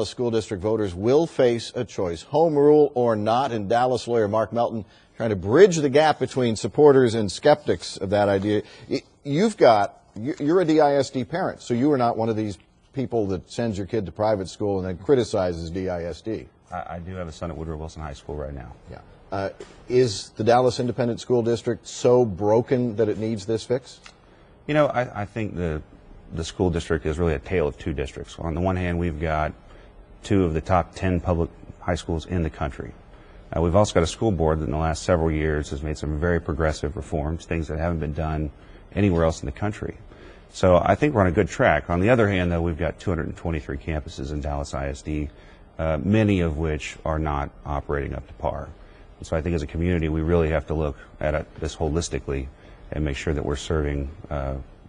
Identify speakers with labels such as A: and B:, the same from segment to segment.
A: School district voters will face a choice, home rule or not, and Dallas lawyer Mark Melton trying to bridge the gap between supporters and skeptics of that idea. You're a DISD parent, so you are not one of these people that sends your kid to private school and then criticizes DISD.
B: I do have a son at Woodrow Wilson High School right now.
A: Yeah. Is the Dallas Independent School District so broken that it needs this fix?
B: You know, I think the school district is really a tale of two districts. On the one hand, we've got two of the top 10 public high schools in the country. We've also got a school board that in the last several years has made some very progressive reforms, things that haven't been done anywhere else in the country. So I think we're on a good track. On the other hand, though, we've got 223 campuses in Dallas ISD, many of which are not operating up to par. And so I think as a community, we really have to look at this holistically and make sure that we're serving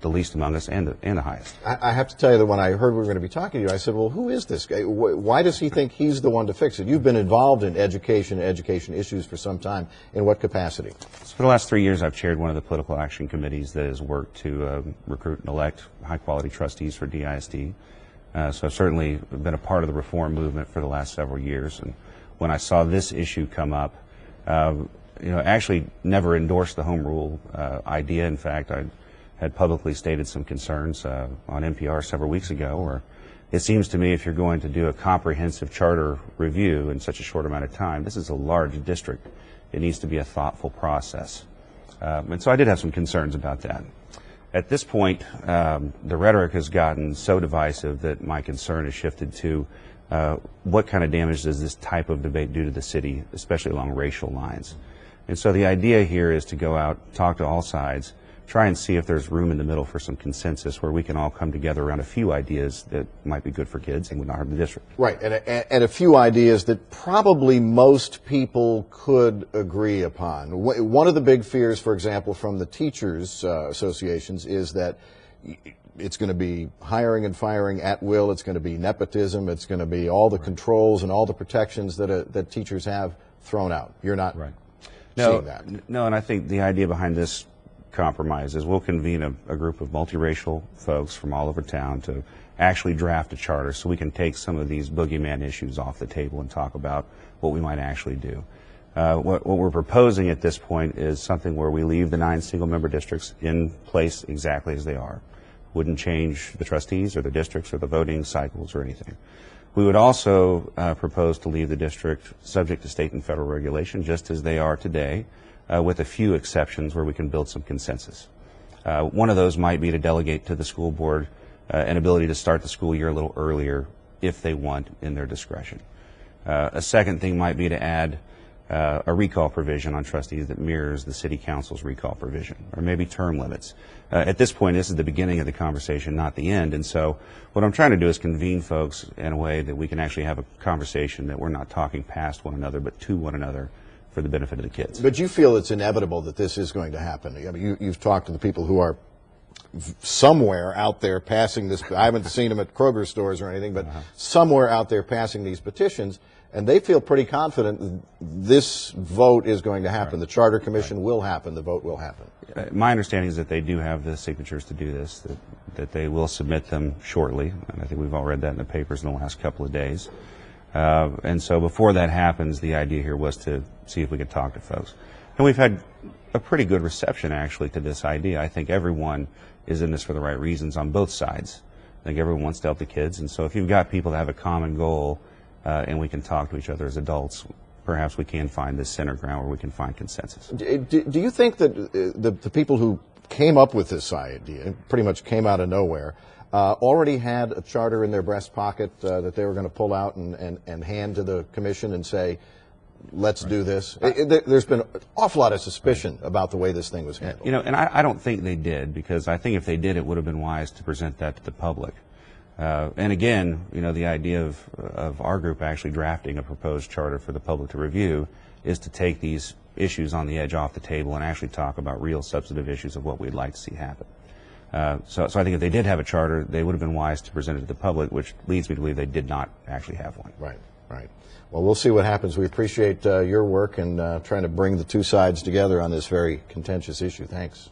B: the least among us and the highest.
A: I have to tell you that when I heard we were going to be talking to you, I said, well, who is this guy? Why does he think he's the one to fix it? You've been involved in education issues for some time. In what capacity?
B: So for the last 3 years, I've chaired one of the political action committees that has worked to recruit and elect high-quality trustees for DISD. So I've certainly been a part of the reform movement for the last several years. And when I saw this issue come up, actually never endorsed the home rule idea. In fact, I had publicly stated some concerns on NPR several weeks ago, where it seems to me if you're going to do a comprehensive charter review in such a short amount of time, this is a large district. It needs to be a thoughtful process. And so I did have some concerns about that. At this point, the rhetoric has gotten so divisive that my concern has shifted to what kind of damage does this type of debate do to the city, especially along racial lines. And so the idea here is to go out, talk to all sides, try and see if there's room in the middle for some consensus where we can all come together around a few ideas that might be good for kids and would not hurt the district.
A: Right, and a few ideas that probably most people could agree upon. One of the big fears, for example, from the teachers' associations is that it's going to be hiring and firing at will, it's going to be nepotism, it's going to be all the controls and all the protections that teachers have thrown out. You're not seeing that.
B: No, and I think the idea behind this compromise is we'll convene a group of multiracial folks from all over town to actually draft a charter so we can take some of these boogeyman issues off the table and talk about what we might actually do. What we're proposing at this point is something where we leave the 9 single-member districts in place exactly as they are. Wouldn't change the trustees or the districts or the voting cycles or anything. We would also propose to leave the district subject to state and federal regulation just as they are today, with a few exceptions where we can build some consensus. One of those might be to delegate to the school board an ability to start the school year a little earlier if they want in their discretion. A second thing might be to add a recall provision on trustees that mirrors the city council's recall provision, or maybe term limits. At this point, this is the beginning of the conversation, not the end, and so what I'm trying to do is convene folks in a way that we can actually have a conversation that we're not talking past one another, but to one another, for the benefit of the kids.
A: But you feel it's inevitable that this is going to happen. I mean, you've talked to the people who are somewhere out there passing this. I haven't seen them at Kroger stores or anything, but somewhere out there passing these petitions, and they feel pretty confident that this vote is going to happen. The Charter Commission will happen. The vote will happen.
B: My understanding is that they do have the signatures to do this, that they will submit them shortly, and I think we've all read that in the papers in the last couple of days. And so before that happens, the idea here was to see if we could talk to folks. And we've had a pretty good reception, actually, to this idea. I think everyone is in this for the right reasons on both sides. I think everyone wants to help the kids. And so if you've got people that have a common goal and we can talk to each other as adults, perhaps we can find this center ground where we can find consensus.
A: Do you think that the people who came up with this idea, pretty much came out of nowhere, already had a charter in their breast pocket that they were going to pull out and hand to the commission and say, let's do this? There's been an awful lot of suspicion about the way this thing was handled.
B: You know, and I don't think they did, because I think if they did, it would have been wise to present that to the public. And again, you know, the idea of our group actually drafting a proposed charter for the public to review is to take these issues on the edge off the table and actually talk about real substantive issues of what we'd like to see happen. So I think if they did have a charter, they would have been wise to present it to the public, which leads me to believe they did not actually have one.
A: Right, right. Well, we'll see what happens. We appreciate your work and trying to bring the two sides together on this very contentious issue. Thanks.